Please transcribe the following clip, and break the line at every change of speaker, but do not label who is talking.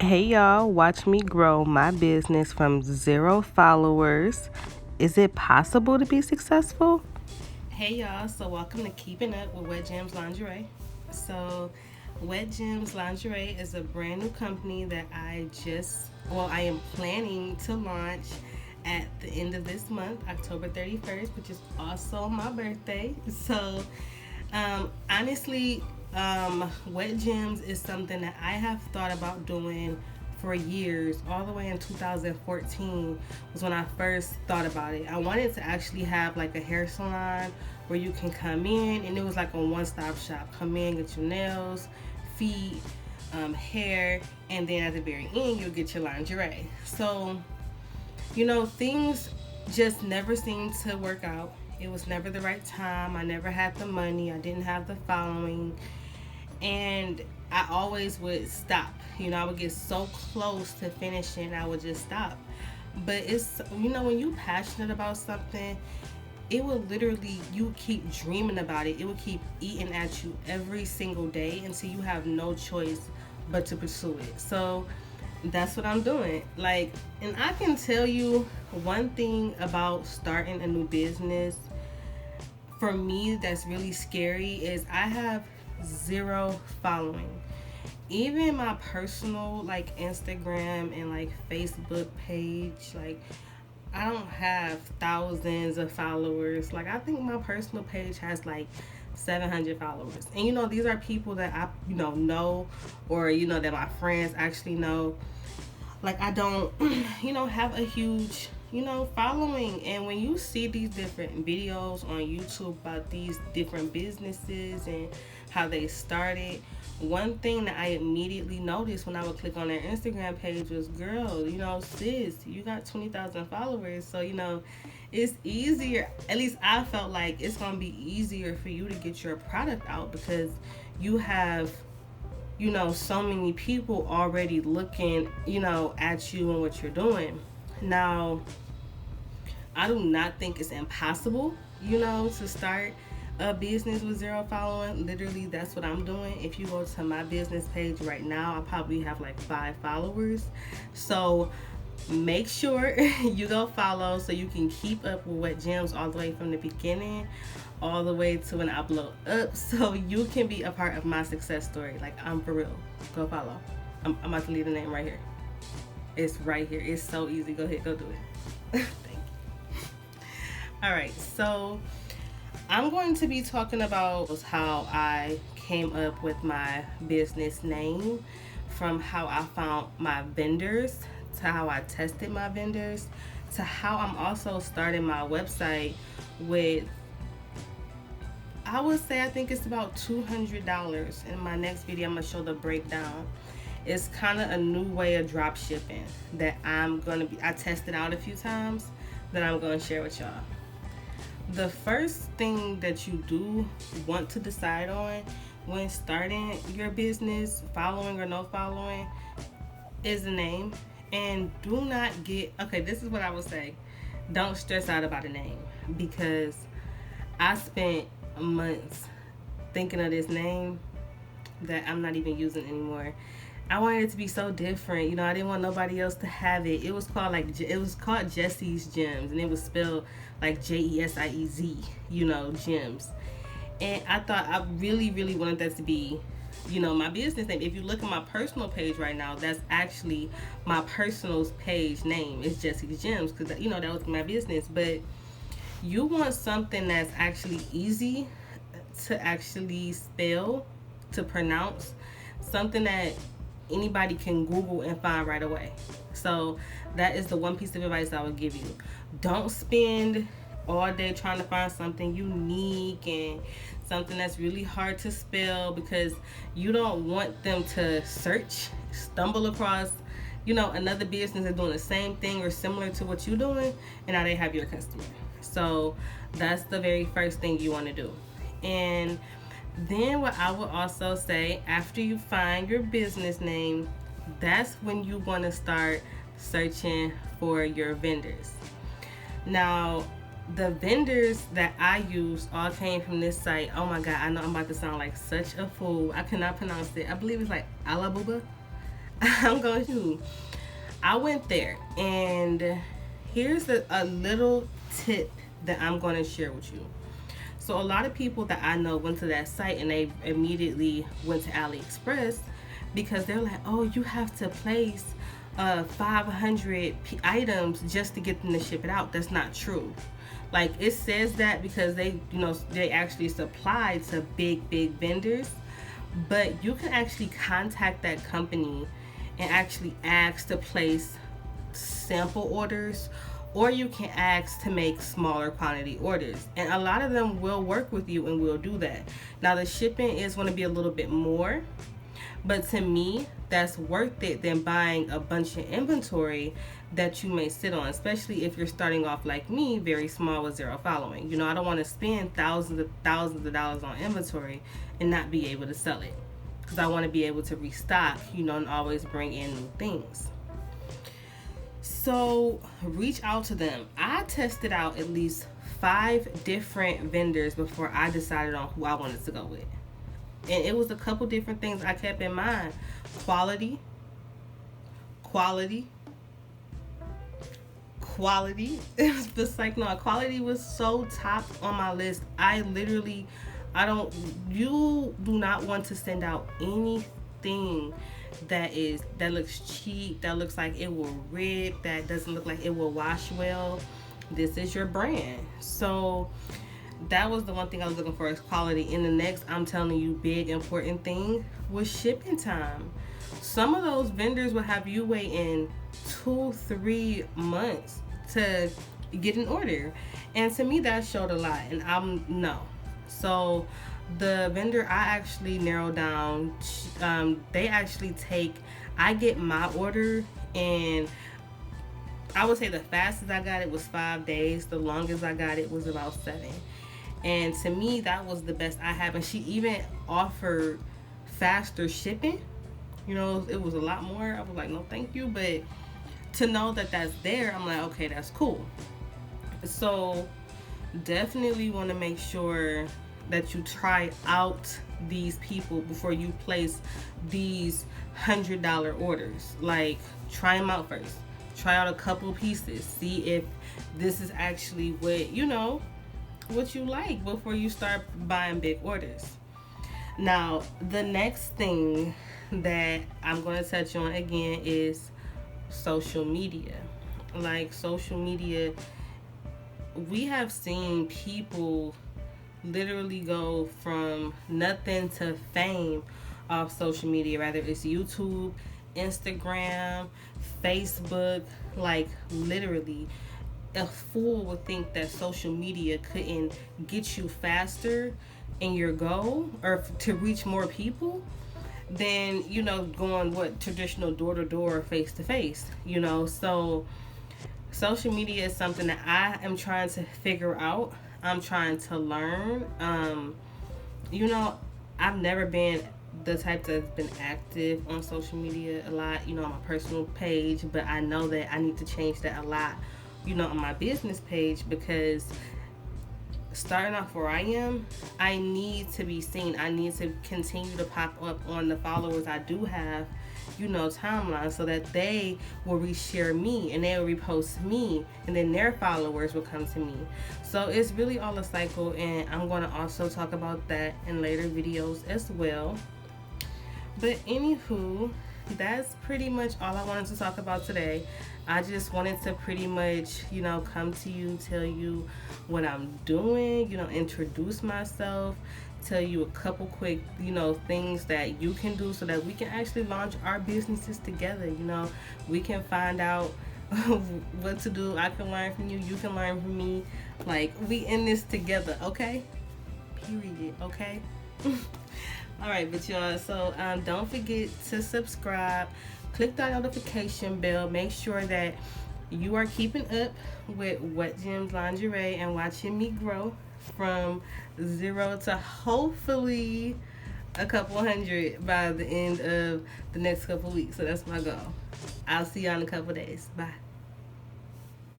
Hey y'all, watch me grow my business from 0 followers. Is it possible to be successful? Hey y'all, so welcome to Keeping Up with Wet Gems Lingerie. So, Wet Gems Lingerie is a brand new company that I am planning to launch at the end of this month, October 31st, which is also my birthday. So, honestly, Wet Gems is something that I have thought about doing for years. All the way in 2014 was when I first thought about it. I wanted to actually have like a hair salon where you can come in, and it was like a one-stop shop. Come in, get your nails, feet, hair, and then at the very end you'll get your lingerie. So things just never seemed to work out. It was never the right time. I never had the money. I didn't have the following. And I always would stop. I would get so close to finishing, I would just stop. But when you're passionate about something, it will literally, you keep dreaming about it. It will keep eating at you every single day until you have no choice but to pursue it. So that's what I'm doing. And I can tell you one thing about starting a new business for me that's really scary is I have 0 following. Even my personal Instagram and Facebook page, I don't have thousands of followers. I think my personal page has 700 followers. And these are people that I know, or that my friends actually know. I don't have a huge following. And when you see these different videos on YouTube about these different businesses and how they started, one thing that I immediately noticed when I would click on their Instagram page was, girl, sis, you got 20,000 followers. So it's easier. At least I felt like it's gonna be easier for you to get your product out because you have so many people already looking at you and what you're doing. Now, I do not think it's impossible to start a business with 0 following. Literally, that's what I'm doing. If you go to my business page right now, I probably have 5 followers. So make sure you go follow so you can keep up with Wet Gems all the way from the beginning all the way to when I blow up, so you can be a part of my success story. I'm for real. Go follow. I'm about to leave the name right here. It's right here. It's so easy. Go ahead, go do it. Thank you. All right, so I'm going to be talking about how I came up with my business name, from how I found my vendors, to how I tested my vendors, to how I'm also starting my website with, I would say, I think it's about $200. In my next video, I'm going to show the breakdown. It's kind of a new way of drop shipping that I tested out a few times that I'm going to share with y'all. The first thing that you do want to decide on when starting your business, following or no following, is the name. And do not this is what I would say. Don't stress out about a name, because I spent months thinking of this name that I'm not even using anymore. I wanted it to be so different. I didn't want nobody else to have it. It was called Jesse's Gems, and it was spelled Jesiez, gems. And I thought I really, really wanted that to be, my business name. If you look at my personal page right now, that's actually my personal page name. It's Jesse's Gems, because that was my business. But you want something that's actually easy to actually spell, to pronounce, something that anybody can Google and find right away. So that is the one piece of advice I would give you. Don't spend all day trying to find something unique and something that's really hard to spell, because you don't want them to stumble across another business that's doing the same thing or similar to what you're doing, and now they have your customer. So that's the very first thing you want to do. And then what I would also say, after you find your business name, that's when you want to start searching for your vendors. Now, the vendors that I use all came from this site. Oh my god, I know I'm about to sound like such a fool. I cannot pronounce it. I believe it's Alibaba. I'm going to. I went there, and here's a little tip that I'm going to share with you. So, a lot of people that I know went to that site and they immediately went to AliExpress because they're like, oh, you have to place 500 items just to get them to ship it out. That's not true. Like, it says that because they actually supply to big vendors, but you can actually contact that company and actually ask to place sample orders, or you can ask to make smaller quantity orders, and a lot of them will work with you and will do that. Now, the shipping is going to be a little bit more, but to me, that's worth it than buying a bunch of inventory that you may sit on, especially if you're starting off like me, very small with zero following. I don't want to spend thousands of dollars on inventory and not be able to sell it, because I want to be able to restock, and always bring in new things. So reach out to them. I tested out at least 5 different vendors before I decided on who I wanted to go with. And it was a couple different things I kept in mind. Quality. It was like, no, quality was so top on my list. You do not want to send out anything that looks cheap, that looks like it will rip, that doesn't look like it will wash well. This is your brand. So that was the one thing I was looking for, is quality. And the next, I'm telling you, big important thing was shipping time. Some of those vendors will have you waiting 2-3 months to get an order, and to me that showed a lot. And no. So the vendor I actually narrowed down, they actually I get my order, and I would say the fastest I got it was 5 days. The longest I got it was about 7. And to me, that was the best I have. And she even offered faster shipping. It was a lot more. I was like, no, thank you. But to know that that's there, I'm like, okay, that's cool. So definitely want to make sure that you try out these people before you place these $100 orders. Like, try them out first. Try out a couple pieces. See if this is actually what you like before you start buying big orders. Now, the next thing that I'm going to touch on again is social media. Like, social media, we have seen people literally go from nothing to fame off social media, whether it's YouTube, Instagram, Facebook. Like, literally, a fool would think that social media couldn't get you faster in your goal, or to reach more people, than going traditional door-to-door, face-to-face. So social media is something that I am trying to figure out. I'm trying to learn. I've never been the type that's been active on social media a lot, on my personal page, but I know that I need to change that a lot, on my business page, because starting off where I am, I need to be seen. I need to continue to pop up on the followers I do have, timeline, so that they will reshare me and they will repost me, and then their followers will come to me. So it's really all a cycle, and I'm going to also talk about that in later videos as well. But anywho, that's pretty much all I wanted to talk about today. I just wanted to pretty much, come to you, tell you what I'm doing, introduce myself, tell you a couple quick, things that you can do so that we can actually launch our businesses together. We can find out what to do. I can learn from you, you can learn from me. Like, we in this together, okay? Period, okay? All right, but y'all, so don't forget to subscribe. Click that notification bell. Make sure that you are keeping up with Wet Gems Lingerie and watching me grow from 0 to hopefully a couple hundred by the end of the next couple weeks. So that's my goal. I'll see y'all in a couple days. Bye.